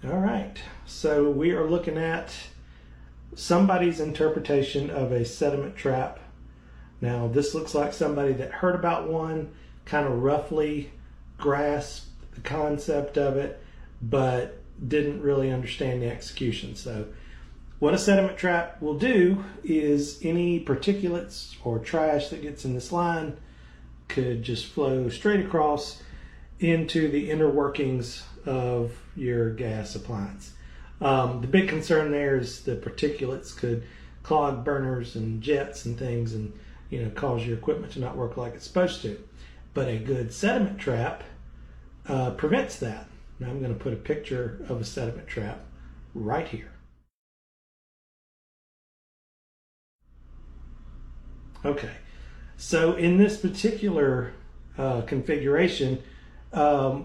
All right, so we are looking at somebody's interpretation of a sediment trap. Now, this looks like somebody that heard about one, kind of roughly grasped the concept of it, but didn't really understand the execution. So what a sediment trap will do is any particulates or trash that gets in this line could just flow straight across into the inner workings of your gas appliance. The big concern there is the particulates could clog burners and jets and things, and cause your equipment to not work like it's supposed to. But a good sediment trap prevents that. Now I'm going to put a picture of a sediment trap right here. Okay, so in this particular configuration,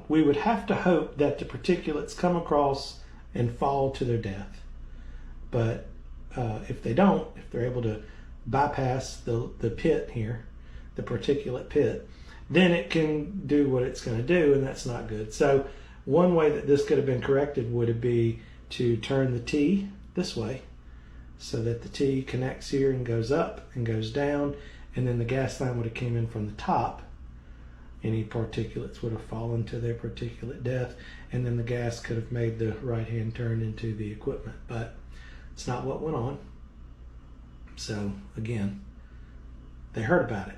we would have to hope that the particulates come across and fall to their death. But if they don't, if they're able to bypass the pit here, the particulate pit, then it can do what it's going to do, and that's not good. So one way that this could have been corrected would be to turn the T this way so that the T connects here and goes up and goes down, and then the gas line would have came in from the top. Any particulates would have fallen to their particulate death, and then the gas could have made the right-hand turn into the equipment. But it's not what went on. So again, they heard about it.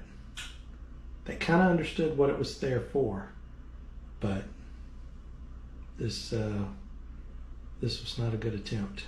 They kind of understood what it was there for, but this was not a good attempt.